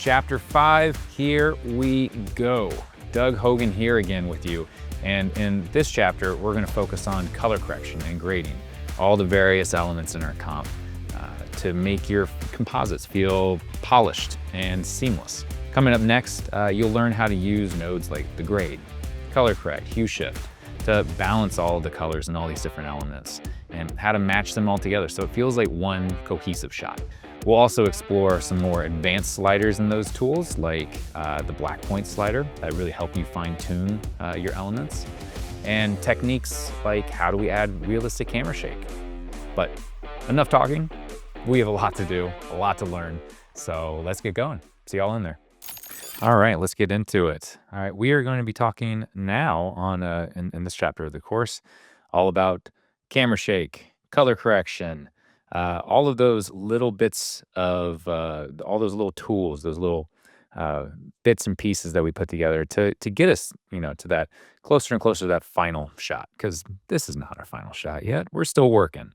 Chapter 5, here we go. Doug Hogan here again with you. And in this chapter, we're gonna focus on color correction and grading, all the various elements in our comp to make your composites feel polished and seamless. Coming up next, you'll learn how to use nodes like the grade, ColorCorrect, HueShift, to balance all of the colors and all these different elements, and how to match them all together so it feels like one cohesive shot. We'll also explore some more advanced sliders in those tools, like the black point slider that really help you fine tune your elements, and techniques like how do we add realistic camera shake. But enough talking, we have a lot to do, a lot to learn. So let's get going. See y'all in there. All right, let's get into it. All right, we are going to be talking now on in this chapter of the course all about camera shake, color correction, all of those little bits of all those little tools, those little bits and pieces that we put together to get us, to that closer and closer to that final shot. Because this is not our final shot yet; we're still working.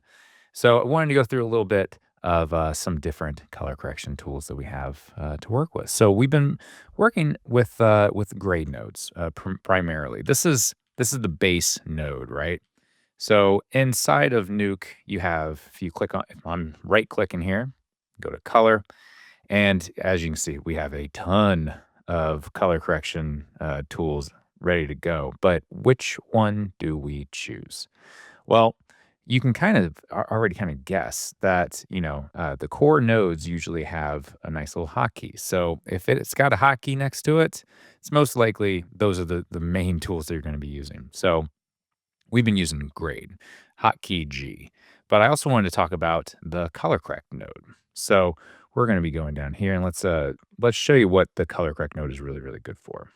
So I wanted to go through a little bit of some different color correction tools that we have to work with. So we've been working with grade nodes primarily. This is the base node, right? So inside of Nuke, you have, if I'm right clicking here, go to color, and as you can see, we have a ton of color correction tools ready to go. But which one do we choose? Well, you can already guess that, the core nodes usually have a nice little hotkey. So if it's got a hotkey next to it, it's most likely those are the main tools that you're going to be using. So we've been using grade, hotkey G, but I also wanted to talk about the color correct node. So we're going to be going down here and let's show you what the color correct node is really, really good for.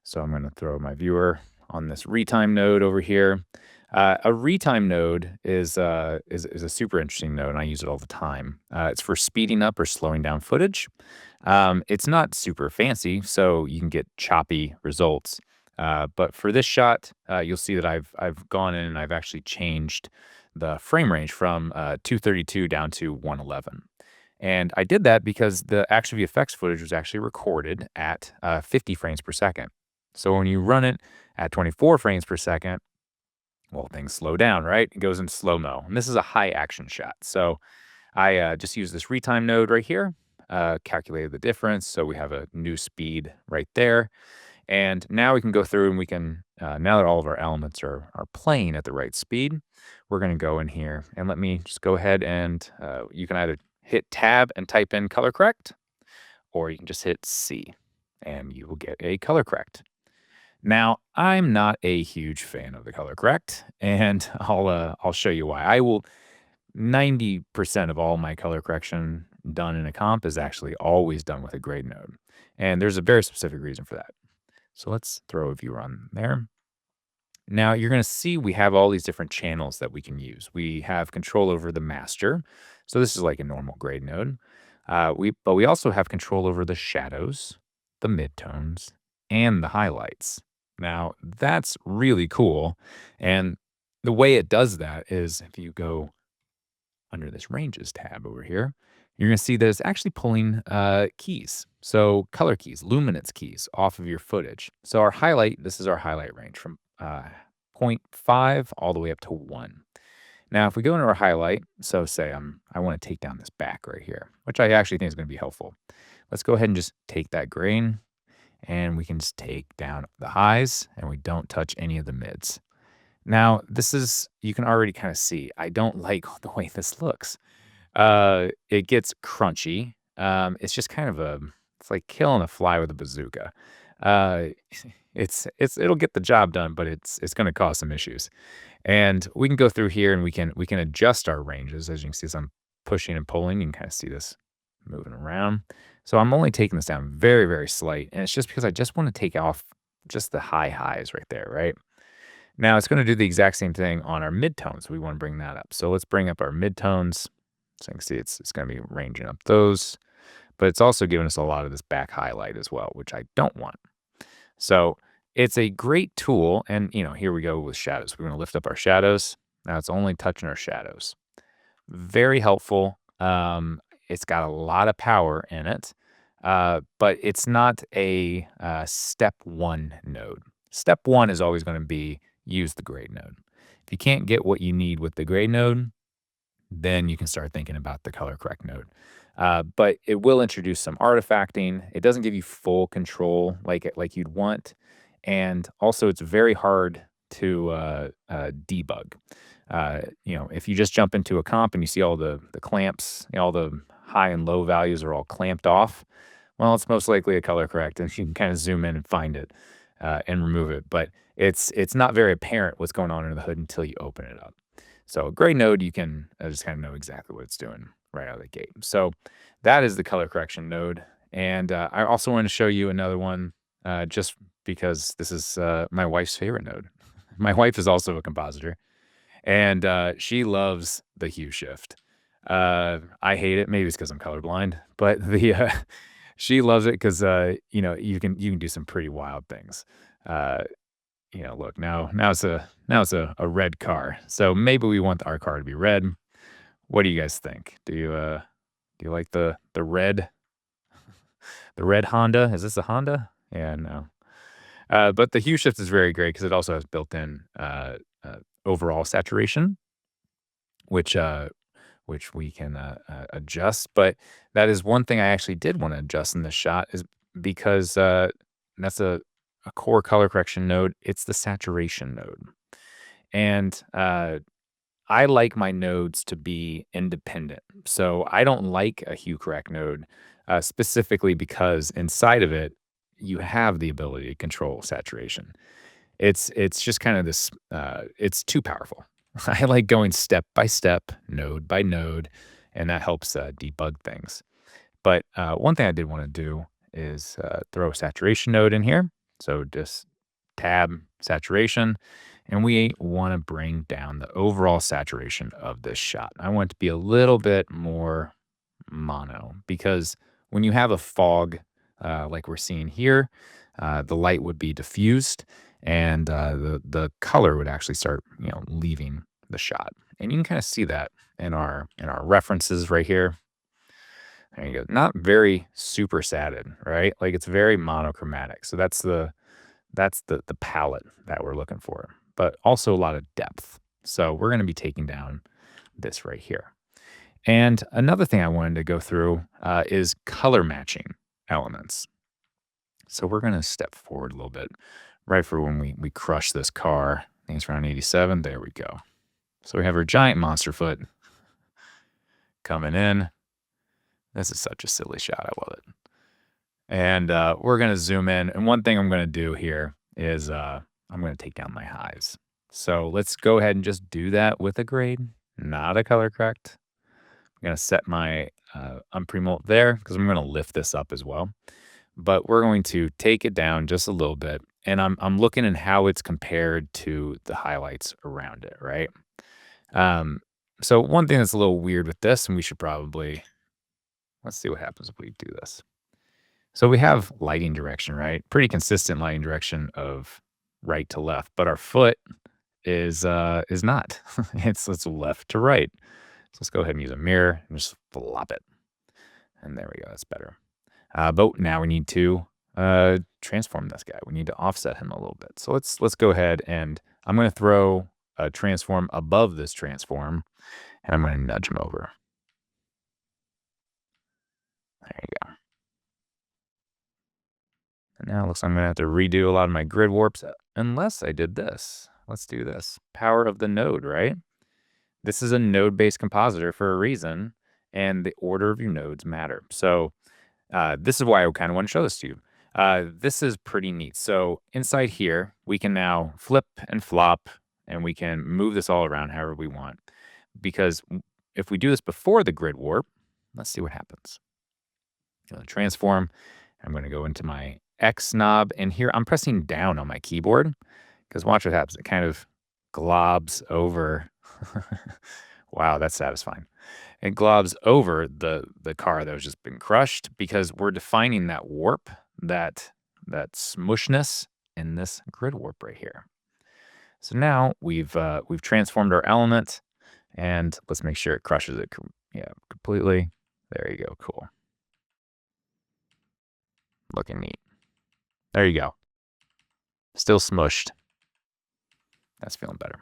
So I'm going to throw my viewer on this retime node over here. A retime node is a super interesting node, and I use it all the time. It's for speeding up or slowing down footage. It's not super fancy, so you can get choppy results. But for this shot, you'll see that I've gone in and I've actually changed the frame range from 232 down to 111. And I did that because the ActionVFX footage was actually recorded at 50 frames per second. So when you run it at 24 frames per second, well, things slow down, right? It goes into slow-mo. And this is a high action shot. So I just used this retime node right here, calculated the difference. So we have a new speed right there. And now we can go through and we can, now that all of our elements are playing at the right speed, we're going to go in here and let me just go ahead and you can either hit tab and type in color correct, or you can just hit C and you will get a color correct. Now, I'm not a huge fan of the color correct, and I'll show you why. 90% of all my color correction done in a comp is actually always done with a grade node. And there's a very specific reason for that. So let's throw a viewer on there. Now you're going to see we have all these different channels that we can use. We have control over the master. So this is like a normal grade node. But we also have control over the shadows, the midtones, and the highlights. Now that's really cool. And the way it does that is if you go under this ranges tab over here, you're going to see that it's actually pulling keys. So color keys, luminance keys off of your footage. So our highlight, this is our highlight range from 0.5 all the way up to 1. Now, if we go into our highlight, so say I want to take down this back right here, which I actually think is going to be helpful. Let's go ahead and just take that grain, and we can just take down the highs, and we don't touch any of the mids. Now, you can already kind of see, I don't like the way this looks. It gets crunchy. It's just it's like killing a fly with a bazooka. It'll get the job done, but it's going to cause some issues. And we can go through here and we can adjust our ranges. As you can see, as I'm pushing and pulling, you can kind of see this moving around. So I'm only taking this down very, very slight. And it's just because I just want to take off just the high highs right there, right? Now it's going to do the exact same thing on our midtones. We want to bring that up. So let's bring up our midtones. So you can see it's going to be ranging up those. But it's also giving us a lot of this back highlight as well, which I don't want. So it's a great tool. And, here we go with shadows. We're going to lift up our shadows. Now it's only touching our shadows. Very helpful. It's got a lot of power in it. but it's not a step one node. Step one is always going to be use the grade node. If you can't get what you need with the grade node, then you can start thinking about the color correct node. But it will introduce some artifacting. It doesn't give you full control like you'd want, and also it's very hard to debug. If you just jump into a comp and you see all the clamps, all the high and low values are all clamped off, well, it's most likely a color correct, and you can kind of zoom in and find it and remove it. But it's not very apparent what's going on under the hood until you open it up. So a gray node, you can just kind of know exactly what it's doing right out of the gate. So that is the color correction node. And I also want to show you another one just because this is my wife's favorite node. My wife is also a compositor, and she loves the HueShift. I hate it. Maybe it's because I'm colorblind, but she loves it because you can do some pretty wild things. Uh, look, now it's a red car. So maybe we want our car to be red. What do you guys think? Do you like the red Honda? Is this a Honda? Yeah, no. But the hue shift is very great because it also has built-in overall saturation, which we can adjust. But that is one thing I actually did want to adjust in this shot is because that's a core color correction node. It's the saturation node. And I like my nodes to be independent. So I don't like a hue correct node specifically because inside of it, you have the ability to control saturation. It's just kind of this, it's too powerful. I like going step by step, node by node, and that helps debug things. But one thing I did want to do is throw a saturation node in here. So just tab saturation, and we want to bring down the overall saturation of this shot. I want it to be a little bit more mono because when you have a fog like we're seeing here, the light would be diffused and the color would actually start leaving the shot. And you can kind of see that in our references right here. There you go. Not very super satted, right? Like it's very monochromatic. So that's the palette that we're looking for, but also a lot of depth. So we're going to be taking down this right here. And another thing I wanted to go through is color matching elements. So we're going to step forward a little bit right for when we crush this car. I think it's around 87. There we go. So we have our giant monster foot coming in. This is such a silly shot. I love it. And we're going to zoom in. And one thing I'm going to do here is I'm going to take down my highs. So let's go ahead and just do that with a grade, not a color correct. I'm going to set my unpremult there because I'm going to lift this up as well. But we're going to take it down just a little bit. And I'm looking at how it's compared to the highlights around it, right? So one thing that's a little weird with this, and we should probably, let's see what happens if we do this. So we have lighting direction, right? Pretty consistent lighting direction of right to left, but our foot is not. It's left to right. So let's go ahead and use a mirror and just flop it. And there we go. That's better. But now we need to transform this guy. We need to offset him a little bit. So let's go ahead and I'm going to throw a transform above this transform, and I'm going to nudge him over. There you go. And now it looks like I'm going to have to redo a lot of my grid warps unless I did this. Let's do this. Power of the node, right? This is a node-based compositor for a reason, and the order of your nodes matter. So this is why I kind of want to show this to you. This is pretty neat. So inside here, we can now flip and flop, and we can move this all around however we want. Because if we do this before the grid warp, let's see what happens. I'm going to transform. I'm going to go into my X knob, and here I'm pressing down on my keyboard because watch what happens. It kind of globs over. Wow, that's satisfying. It globs over the car that was just been crushed because we're defining that warp, that smushness in this grid warp right here. So now we've transformed our element, and let's make sure it crushes it completely. There you go, cool. Looking neat. There you go. Still smushed. That's feeling better.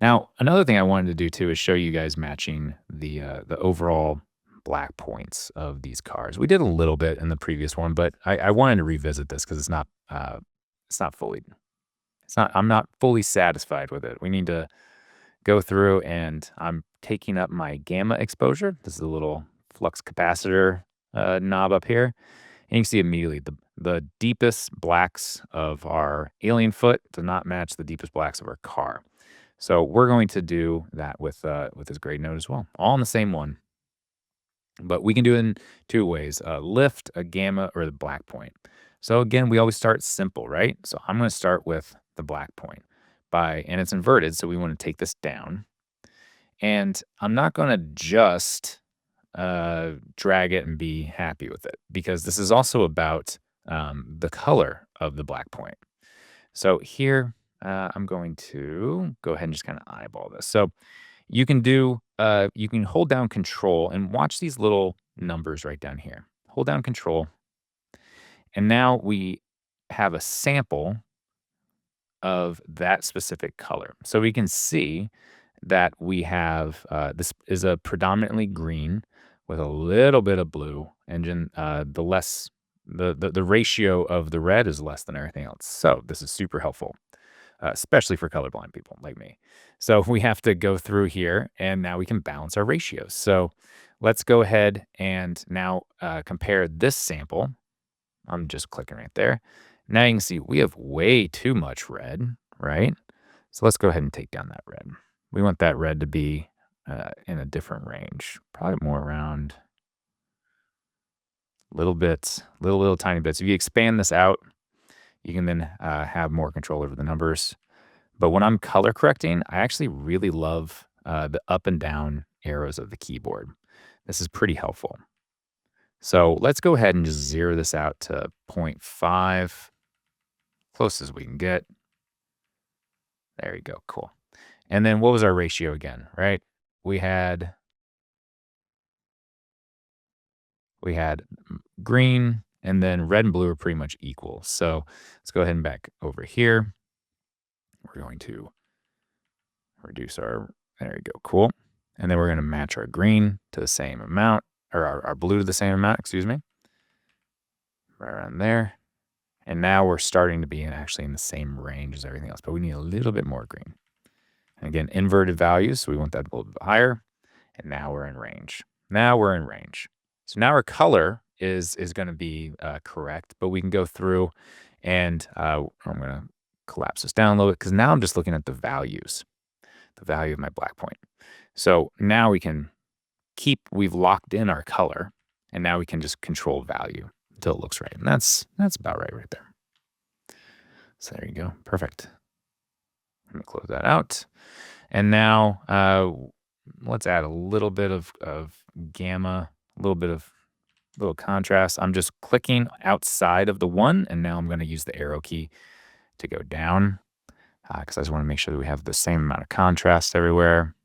Now, another thing I wanted to do too is show you guys matching the overall black points of these cars. We did a little bit in the previous one, but I wanted to revisit this because it's not fully I'm not fully satisfied with it. We need to go through, and I'm taking up my gamma exposure. This is a little flux capacitor knob up here. And you can see immediately the deepest blacks of our alien foot do not match the deepest blacks of our car. So we're going to do that with this grade node as well, all in the same one. But we can do it in two ways: a lift, a gamma, or the black point. So again, we always start simple, right? So I'm going to start with the black point and it's inverted, so we want to take this down. And I'm not going to just drag it and be happy with it, because this is also about the color of the black point. So here, I'm going to go ahead and just kind of eyeball this. So you can you can hold down Control and watch these little numbers right down here. Hold down Control, and now we have a sample of that specific color. So we can see that we have this is a predominantly green with a little bit of blue, and then the ratio of the red is less than everything else. So this is super helpful, especially for colorblind people like me. So we have to go through here, and now we can balance our ratios. So let's go ahead and now compare this sample. I'm just clicking right there. Now you can see we have way too much red, right? So let's go ahead and take down that red. We want that red to be in a different range, probably more around little tiny bits. If you expand this out, you can then have more control over the numbers. But when I'm color correcting, I actually really love the up and down arrows of the keyboard. This is pretty helpful. So let's go ahead and just zero this out to 0.5, close as we can get. There we go, cool. And then what was our ratio again, right? We had green, and then red and blue are pretty much equal. So let's go ahead and back over here. We're going to reduce there we go, cool. And then we're going to match our green to the same amount, or our blue to the same amount, excuse me. Right around there. And now we're starting to be actually in the same range as everything else, but we need a little bit more green. And again, inverted values, so we want that a little bit higher. And now we're in range. Now we're in range. So now our color is going to be correct, but we can go through and I'm going to collapse this down a little bit, because now I'm just looking at the values, the value of my black point. So now we've locked in our color, and now we can just control value until it looks right. And that's about right there. So there you go. Perfect. I'm going to close that out. And now let's add a little bit of gamma, a little contrast. I'm just clicking outside of the one, and now I'm going to use the arrow key to go down, because I just want to make sure that we have the same amount of contrast everywhere.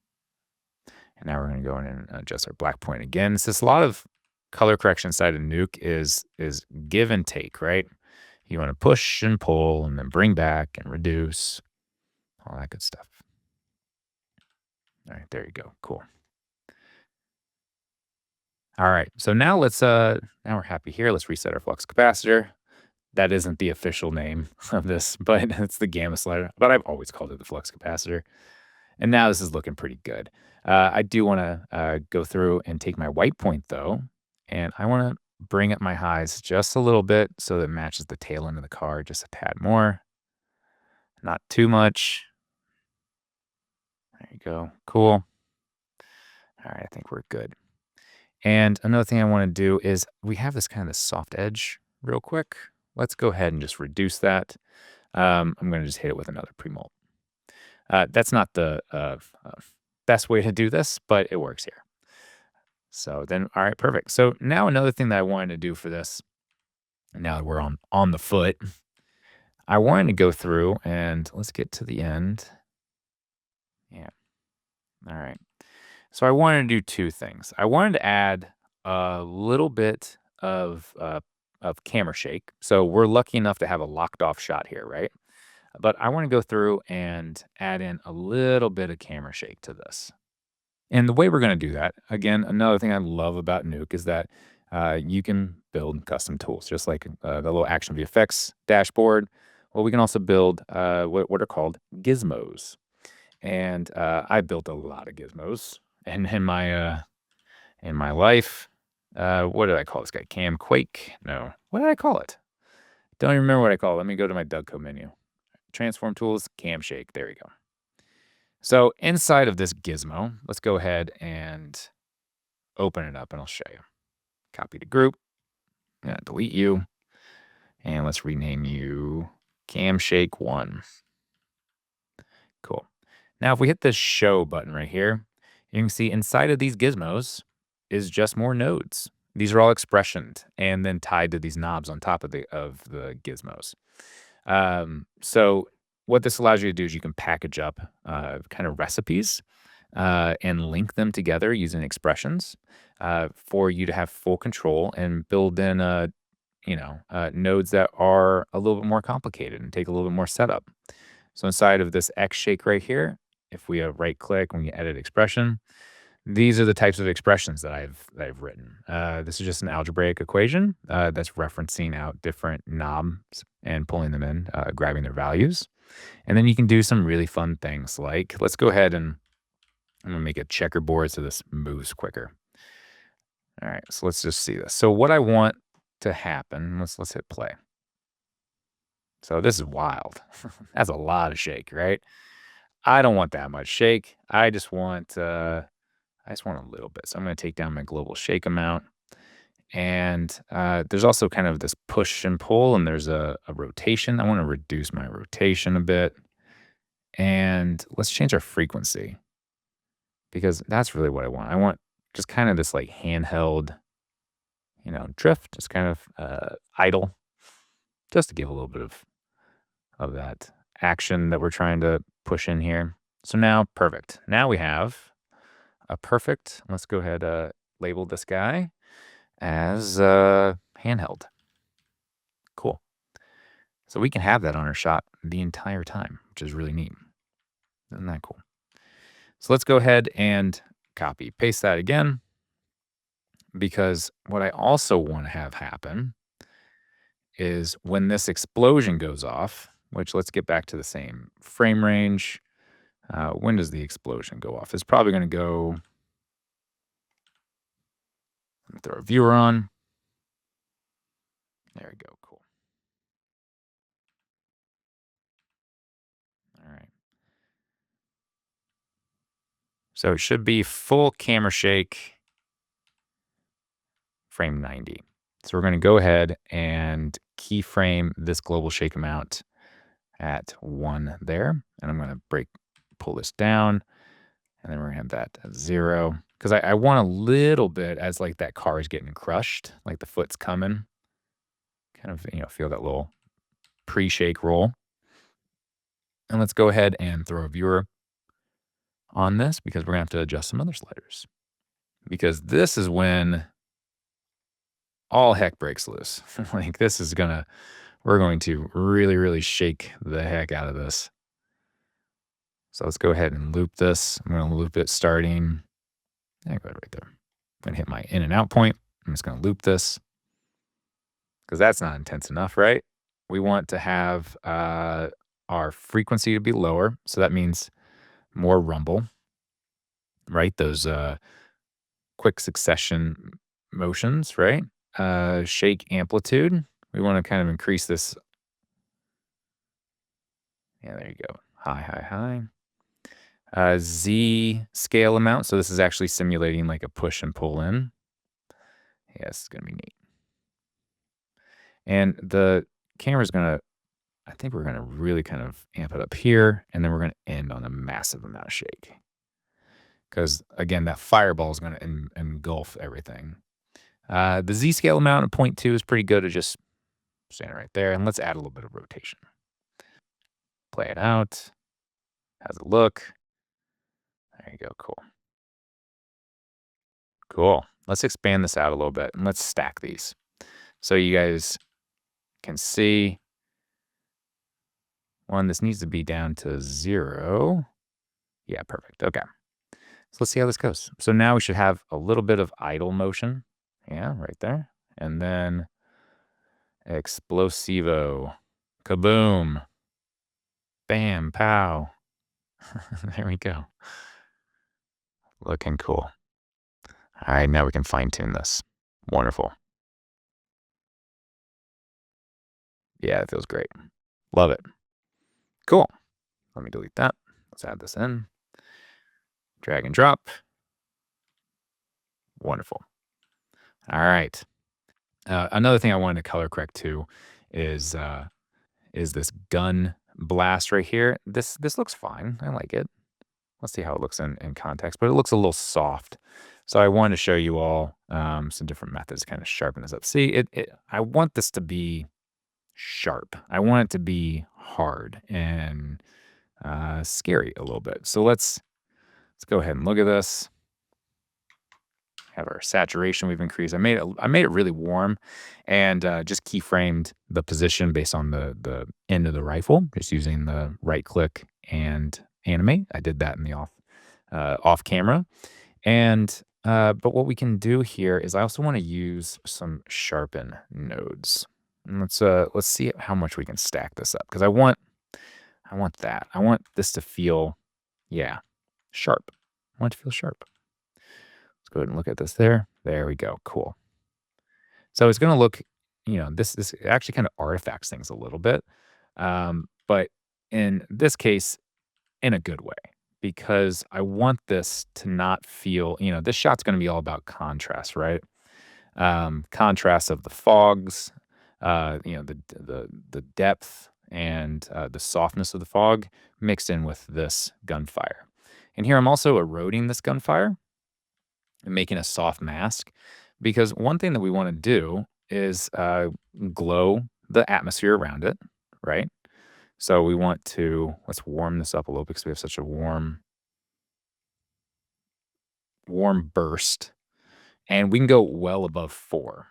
And now we're going to go in and adjust our black point again. So it's a lot of color correction inside of Nuke is give and take, right? You want to push and pull, and then bring back and reduce, all that good stuff. All right, there you go. Cool. All right, so now now we're happy here. Let's reset our flux capacitor. That isn't the official name of this, but it's the gamma slider. But I've always called it the flux capacitor. And now this is looking pretty good. I do want to go through and take my white point, though, and I want to bring up my highs just a little bit so that it matches the tail end of the car just a tad more. Not too much. There you go. Cool. All right, I think we're good. And another thing I want to do is we have this kind of soft edge real quick. Let's go ahead and just reduce that. I'm going to just hit it with another pre-molt. That's not the best way to do this, but it works here. So then, all right, perfect. So now another thing that I wanted to do for this, now that we're on the foot, I wanted to go through and let's get to the end. Yeah. All right. So I wanted to do two things. I wanted to add a little bit of of camera shake. So we're lucky enough to have a locked off shot here, right? But I want to go through and add in a little bit of camera shake to this. And the way we're going to do that, again, another thing I love about Nuke is that you can build custom tools, just like the little ActionVFX dashboard. Well, we can also build what are called gizmos. And I built a lot of gizmos. And in my life, what did I call this guy? Cam Quake? No. What did I call it? Don't even remember what I call it. Let me go to my Doug code menu. Transform tools, Cam Shake. There we go. So inside of this gizmo, let's go ahead and open it up and I'll show you. Copy to group. Delete you. And let's rename you Cam Shake 1. Cool. Now, if we hit this show button right here, you can see inside of these gizmos is just more nodes. These are all expressioned and then tied to these knobs on top of the gizmos. So what this allows you to do is you can package up kind of recipes and link them together using expressions for you to have full control and build in nodes that are a little bit more complicated and take a little bit more setup. So inside of this X shake right here, if we right click and we edit expression, these are the types of expressions that I've written. This is just an algebraic equation that's referencing out different knobs and pulling them in, grabbing their values. And then you can do some really fun things like, let's go ahead and I'm gonna make a checkerboard so this moves quicker. All right, so let's just see this. So what I want to happen, let's hit play. So this is wild. That's a lot of shake, right? I don't want that much shake. I just want a little bit. So I'm going to take down my global shake amount. And there's also kind of this push and pull, and there's a rotation. I want to reduce my rotation a bit. And let's change our frequency because that's really what I want. I want just kind of this like handheld, drift, just kind of idle, just to give a little bit of that action that we're trying to push in here. So now, perfect. Now we have a perfect, let's go ahead, label this guy as handheld. Cool. So we can have that on our shot the entire time, which is really neat. Isn't that cool? So let's go ahead and copy, paste that again, because what I also want to have happen is when this explosion goes off, which let's get back to the same frame range. When does the explosion go off? It's probably going to go, let me throw a viewer on. There we go. Cool. All right. So it should be full camera shake, frame 90. So we're going to go ahead and keyframe this global shake amount at 1 there. And I'm going to pull this down, and then we're going to have that at 0. Because I want a little bit as like that car is getting crushed, like the foot's coming. Kind of, feel that little pre-shake roll. And let's go ahead and throw a viewer on this because we're going to have to adjust some other sliders. Because this is when all heck breaks loose. Like we're going to really, really shake the heck out of this. So let's go ahead and loop this. I'm going to loop it starting. Go ahead right there. I'm going to hit my in and out point. I'm just going to loop this because that's not intense enough, right? We want to have our frequency to be lower. So that means more rumble, right? Those quick succession motions, right? Shake amplitude. We want to kind of increase this. Yeah, there you go. High, high, high. Z scale amount. So this is actually simulating like a push and pull in. Yeah, this is going to be neat. And the camera's I think we're going to really kind of amp it up here. And then we're going to end on a massive amount of shake. Because again, that fireball is going to engulf everything. The Z scale amount of 0.2 is pretty good at just standing right there. And let's add a little bit of rotation. Play it out. How's it look? There you go. Cool. Cool. Let's expand this out a little bit and let's stack these. So you guys can see, this needs to be down to 0. Yeah, perfect. Okay. So let's see how this goes. So now we should have a little bit of idle motion. Yeah, right there. And then explosivo. Kaboom. Bam, pow. There we go. Looking cool. All right, now we can fine tune this. Wonderful. Yeah, it feels great. Love it. Cool. Let me delete that. Let's add this in. Drag and drop. Wonderful. All right. Another thing I wanted to color correct too is this gun blast right here. This looks fine. I like it. Let's see how it looks in context, but it looks a little soft. So I wanted to show you all some different methods to kind of sharpen this up. See, I want this to be sharp. I want it to be hard and scary a little bit. So let's go ahead and look at this. Have our saturation we've increased. I made it really warm, and just keyframed the position based on the end of the rifle, just using the right click and animate. I did that in the off camera, and but what we can do here is I also want to use some sharpen nodes. And let's see how much we can stack this up, because I want that. I want this to feel, yeah, sharp. I want it to feel sharp. Let's go ahead and look at this there. There we go. Cool. So it's going to look, this actually kind of artifacts things a little bit. But in this case, in a good way, because I want this to not feel, this shot's going to be all about contrast, right? Contrast of the fogs, the depth and the softness of the fog mixed in with this gunfire. And here I'm also eroding this gunfire and making a soft mask, because one thing that we want to do is glow the atmosphere around it, right? So we want to, let's warm this up a little because we have such a warm burst, and we can go well above 4.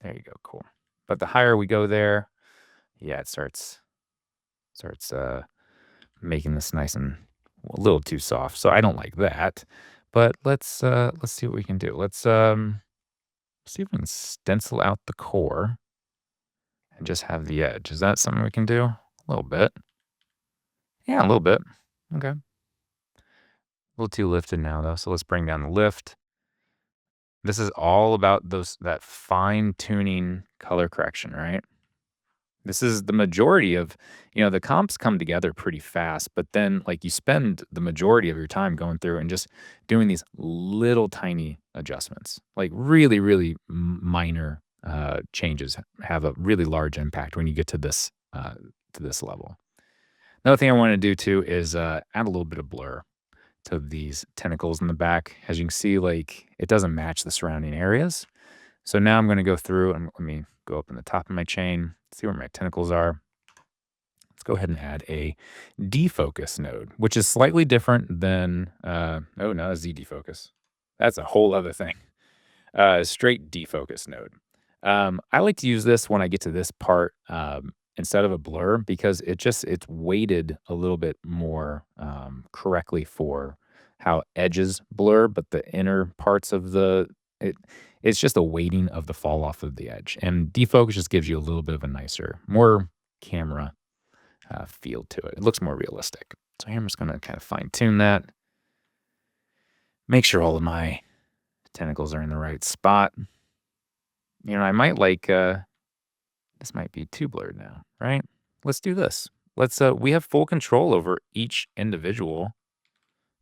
There you go, cool. But the higher we go there, yeah, it starts making this nice and a little too soft. So I don't like that. But let's see what we can do. Let's see if we can stencil out the core and just have the edge. Is that something we can do? A little bit. Yeah, a little bit. Okay. A little too lifted now though. So let's bring down the lift. This is all about that fine tuning color correction, right? This is the majority of, the comps come together pretty fast, but then like you spend the majority of your time going through and just doing these little tiny adjustments, like really, really minor changes have a really large impact when you get to this level. Another thing I want to do too is add a little bit of blur to these tentacles in the back. As you can see, like it doesn't match the surrounding areas. So now I'm going to go through and let me go up in the top of my chain, see where my tentacles are. Let's go ahead and add a defocus node, which is slightly different than, oh, not a Z defocus. That's a whole other thing. Straight defocus node. I like to use this when I get to this part instead of a blur, because it's weighted a little bit more correctly for how edges blur, but the inner parts of it's just a weighting of the fall off of the edge. And defocus just gives you a little bit of a nicer, more camera feel to it. It looks more realistic. So here I'm just going to kind of fine tune that. Make sure all of my tentacles are in the right spot. I might like, this might be too blurred now, right? Let's do this. We have full control over each individual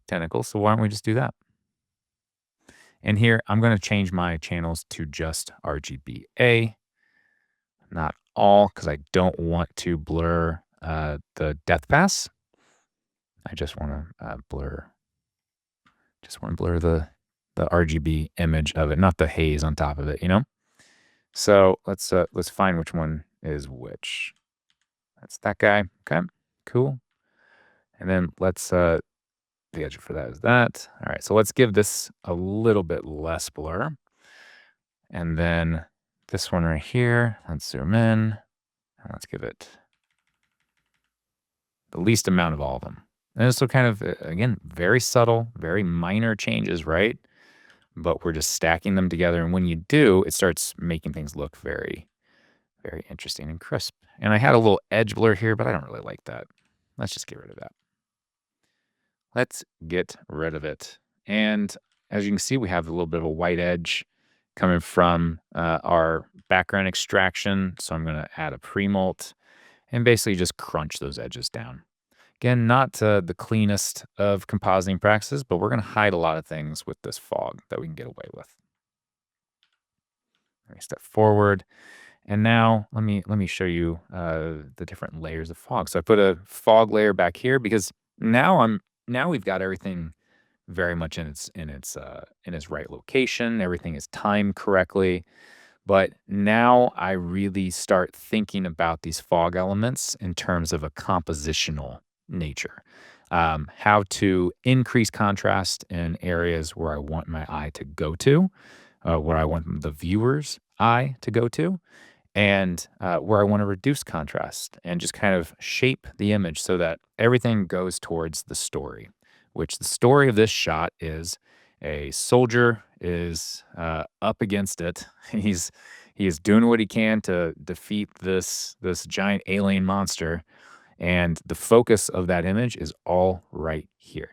tentacle. So why don't we just do that? And here I'm going to change my channels to just RGBA, not all, because I don't want to blur the depth pass. I just want to blur the RGB image of it, not the haze on top of it, So let's find which one is which. That's that guy. Okay, cool. And then let's the edge for that is that. All right, so let's give this a little bit less blur. And then this one right here, let's zoom in, and let's give it the least amount of all of them. And this will kind of, again, very subtle, very minor changes, right? But we're just stacking them together. And when you do, it starts making things look very, very interesting and crisp. And I had a little edge blur here, but I don't really like that. Let's just get rid of that. Let's get rid of it. And as you can see, we have a little bit of a white edge coming from our background extraction. So I'm going to add a pre-molt and basically just crunch those edges down. Again, not the cleanest of compositing practices, but we're going to hide a lot of things with this fog that we can get away with. Let me step forward. And now let me show you the different layers of fog. So I put a fog layer back here because now we've got everything very much in its right location. Everything is timed correctly. But now I really start thinking about these fog elements in terms of a compositional nature. How to increase contrast in areas where I want my eye to go to, where I want the viewer's eye to go to, and where I want to reduce contrast and just kind of shape the image so that everything goes towards the story, which the story of this shot is a soldier is up against it. He is doing what he can to defeat this giant alien monster, and the focus of that image is all right here.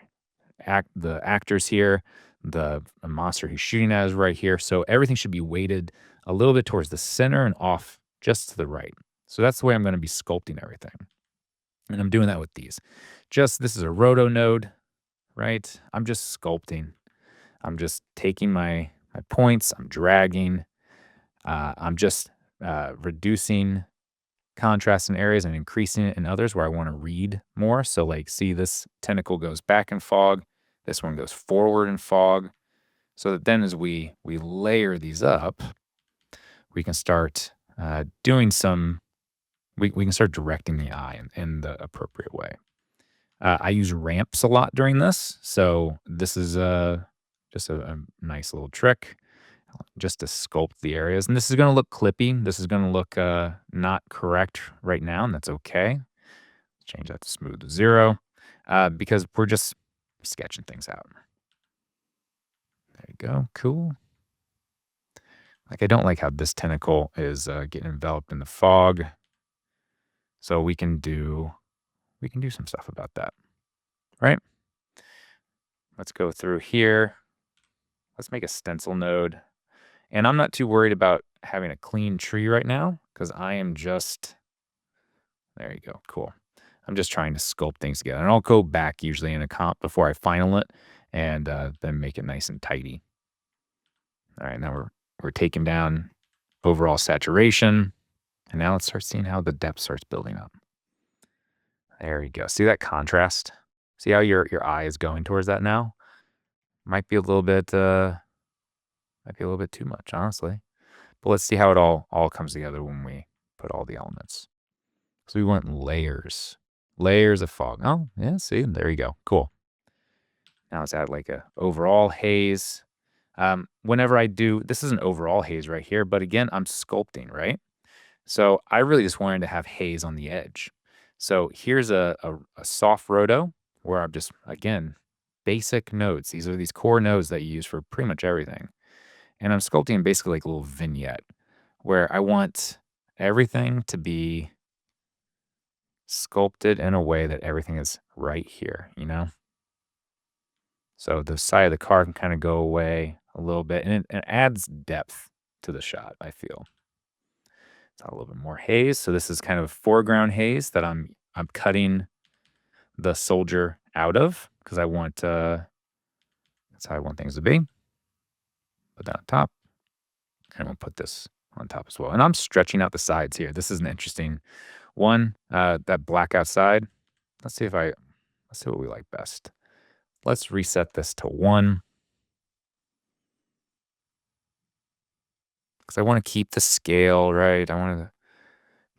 The actors here, the monster he's shooting at is right here. So everything should be weighted a little bit towards the center and off just to the right. So that's the way I'm going to be sculpting everything. And I'm doing that with these. This is a roto node, right? I'm just sculpting. I'm just taking my points, I'm dragging, I'm just reducing contrast in areas and increasing it in others where I want to read more. So like, see, this tentacle goes back in fog. This one goes forward in fog. So that then as we layer these up, we can start doing some, we can start directing the eye in the appropriate way. I use ramps a lot during this. So this is just a nice little trick just to sculpt the areas. And this is going to look clippy. This is going to look not correct right now, and that's okay. Change that to smooth to 0 because we're just sketching things out. There you go. Cool. Like, I don't like how this tentacle is getting enveloped in the fog. So we can do some stuff about that, right? Let's go through here. Let's make a stencil node. And I'm not too worried about having a clean tree right now because I am just, there you go, cool. I'm just trying to sculpt things together. And I'll go back usually in a comp before I final it and then make it nice and tidy. All right, now we're taking down overall saturation. And now let's start seeing how the depth starts building up. There you go. See that contrast? See how your eye is going towards that now? Might be a little bit too much, honestly. But let's see how it all comes together when we put all the elements. So we want layers of fog. Oh, yeah, see, there you go. Cool. Now let's add like a overall haze. Whenever I do, this is an overall haze right here, but again, I'm sculpting, right? So I really just wanted to have haze on the edge. So here's a soft roto where I'm just, again, basic nodes. These are these core nodes that you use for pretty much everything. And I'm sculpting basically like a little vignette where I want everything to be sculpted in a way that everything is right here, you know? So the side of the car can kind of go away a little bit, and it adds depth to the shot, I feel. It's a little bit more haze. So this is kind of foreground haze that I'm cutting the soldier out of because I want that's how I want things to be. Put that on top, and we'll put this on top as well. And I'm stretching out the sides here. This is an interesting one. That black outside. Let's see what we like best. Let's reset this to 1. Because I want to keep the scale, right? I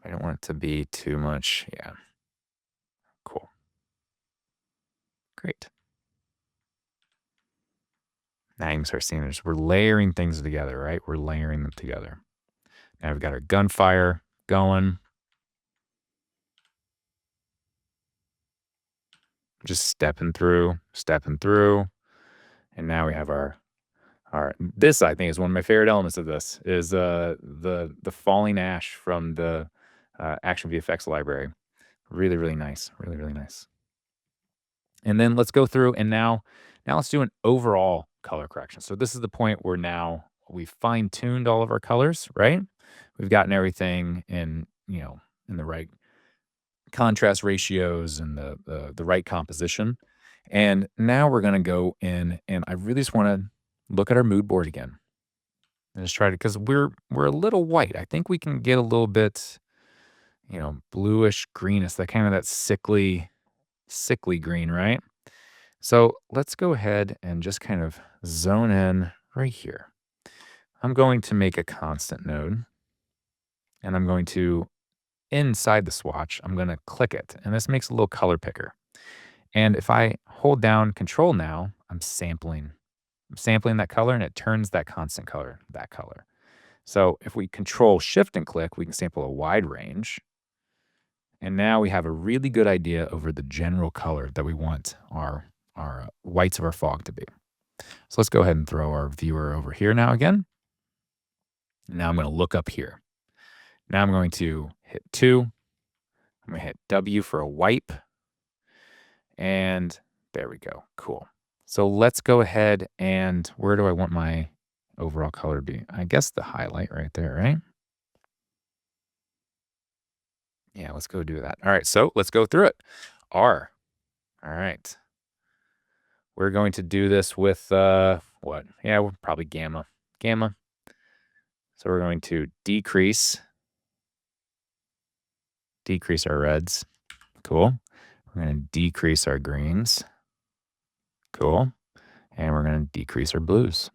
don't want it to be too much. Yeah. Cool. Great. Now you can start seeing this. We're layering things together, right? We're layering them together. Now we've got our gunfire going. Just stepping through. And now we have our this, I think, is one of my favorite elements of this, is the falling ash from the ActionVFX library. Really, really nice. Really, really nice. And then let's go through and now let's do an overall color correction. So this is the point where now we've fine-tuned all of our colors, right? We've gotten everything in the right contrast ratios and the right composition. And now we're going to go in, and I really just want to look at our mood board again and just try to, because we're a little white. I think we can get a little bit, bluish greenish, that kind of that sickly green, right? So let's go ahead and just kind of zone in right here. I'm going to make a constant node, and I'm going to, inside the swatch, I'm going to click it, and this makes a little color picker. And if I hold down Control now, I'm sampling that color, and it turns that constant color, that color. So if we Control Shift and click, we can sample a wide range. And now we have a really good idea over the general color that we want our whites of our fog to be. So let's go ahead and throw our viewer over here now again. Now I'm going to look up here. Now I'm going to hit 2. I'm going to hit W for a wipe. And there we go. Cool. So let's go ahead and where do I want my overall color to be? I guess the highlight right there, right? Yeah, let's go do that. All right, so let's go through it. R. All right. We're going to do this with what? Yeah, we're probably gamma. Gamma. So we're going to decrease our reds. Cool. We're going to decrease our greens. Cool. And we're going to decrease our blues.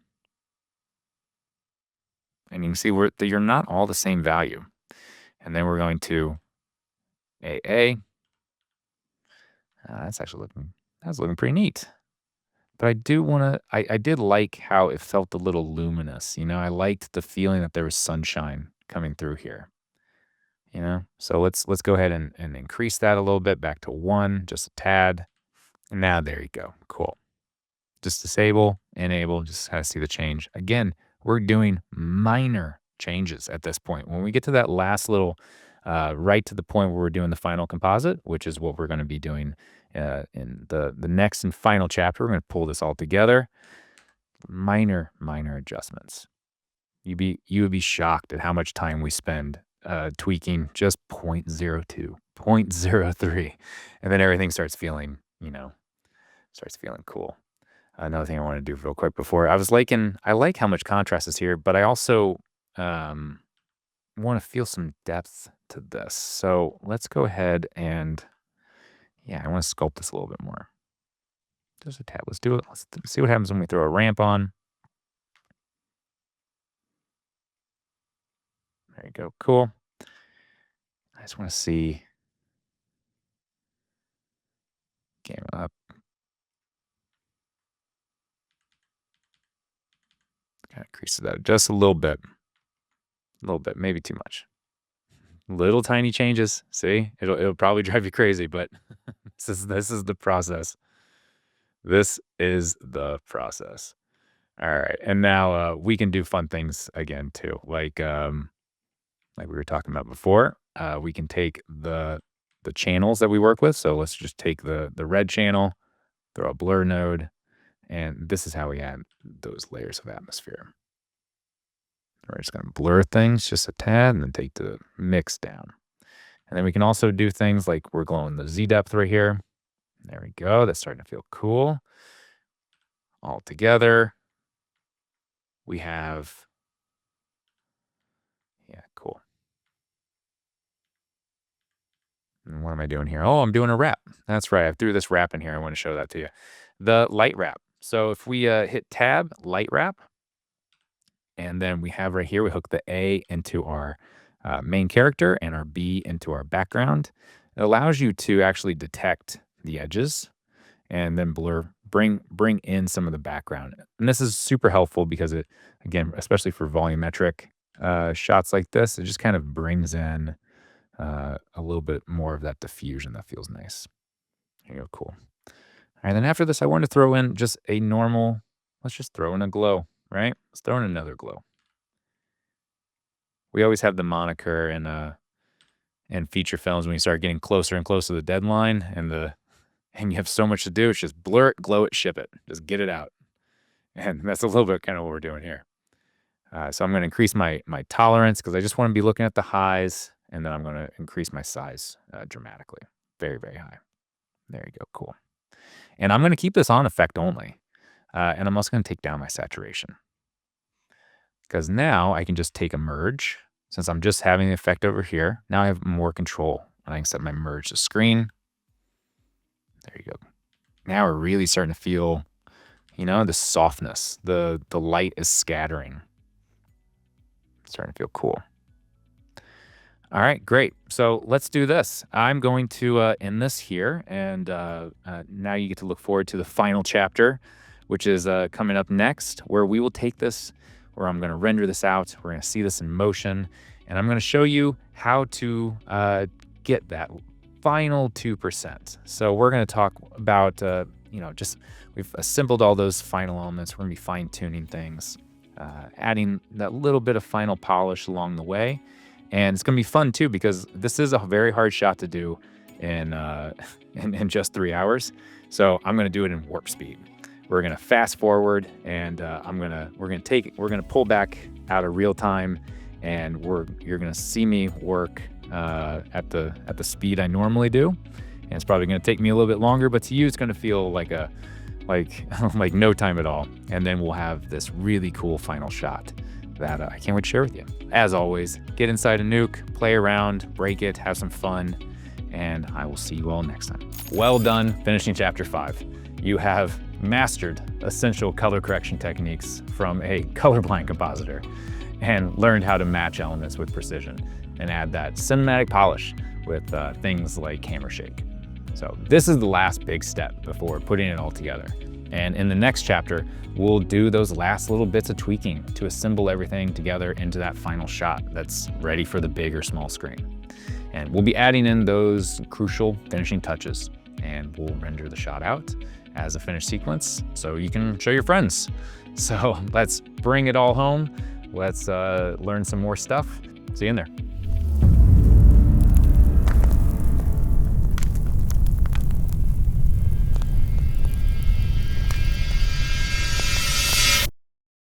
And you can see you're not all the same value. And then we're going to AA. That's looking pretty neat. But I do want to, I did like how it felt a little luminous. I liked the feeling that there was sunshine coming through here. So let's go ahead and increase that a little bit back to 1, just a tad. And now there you go. Cool. Just disable, enable, just kind of see the change. Again, we're doing minor changes at this point. When we get to that last little, right to the point where we're doing the final composite, which is what we're going to be doing in the next and final chapter, we're going to pull this all together. Minor adjustments. You would be shocked at how much time we spend tweaking just 0.02, 0.03, and then everything starts feeling cool. Another thing I want to do real quick before, I like how much contrast is here, but I also want to feel some depth to this. So let's go ahead and, I want to sculpt this a little bit more. Just a tab. Let's do it. Let's see what happens when we throw a ramp on. There you go. Cool. I just want to see. Game up. Kind of increases that just a little bit. Maybe too much. Little tiny changes. See, it'll probably drive you crazy, but this is the process. This is the process. All right, and now we can do fun things again too, like we were talking about before. We can take the channels that we work with. So let's just take the red channel, throw a blur node, and this is how we add those layers of atmosphere. We're just going to blur things just a tad and then take the mix down. And then we can also do things like we're glowing the Z depth right here. There we go. That's starting to feel cool. All together, we have, cool. And what am I doing here? Oh, I'm doing a wrap. That's right. I threw this wrap in here. I want to show that to you. The light wrap. So if we hit tab, light wrap, and then we have right here, we hook the A into our main character and our B into our background. It allows you to actually detect the edges and then bring in some of the background. And this is super helpful because it, again, especially for volumetric shots like this, it just kind of brings in a little bit more of that diffusion that feels nice. There you go, cool. All right, then after this, I want to throw in just a normal, let's just throw in a glow, right? Let's throw in another glow. We always have the moniker in feature films when you start getting closer and closer to the deadline and you have so much to do, it's just blur it, glow it, ship it. Just get it out. And that's a little bit kind of what we're doing here. So I'm going to increase my tolerance because I just want to be looking at the highs, and then I'm going to increase my size dramatically. Very, very high. There you go, cool. And I'm going to keep this on effect only. And I'm also going to take down my saturation. Because now I can just take a merge. Since I'm just having the effect over here, now I have more control. And I can set my merge to screen. There you go. Now we're really starting to feel, the softness. The light is scattering. It's starting to feel cool. All right, great. So let's do this. I'm going to end this here. And now you get to look forward to the final chapter, which is coming up next, where we will take this, where I'm going to render this out. We're going to see this in motion. And I'm going to show you how to get that final 2%. So we're going to talk about, we've assembled all those final elements. We're going to be fine tuning things, adding that little bit of final polish along the way. And it's going to be fun too, because this is a very hard shot to do in just 3 hours. So I'm going to do it in warp speed. We're going to fast forward, and we're going to pull back out of real time, and you're going to see me work at the speed I normally do. And it's probably going to take me a little bit longer, but to you, it's going to feel like like no time at all. And then we'll have this really cool final shot that I can't wait to share with you. As always, get inside a Nuke, play around, break it, have some fun, and I will see you all next time. Well done finishing chapter 5. You have mastered essential color correction techniques from a colorblind compositor and learned how to match elements with precision and add that cinematic polish with things like camera shake. So this is the last big step before putting it all together. And in the next chapter, we'll do those last little bits of tweaking to assemble everything together into that final shot that's ready for the big or small screen. And we'll be adding in those crucial finishing touches, and we'll render the shot out as a finished sequence so you can show your friends. So let's bring it all home. Let's learn some more stuff. See you in there.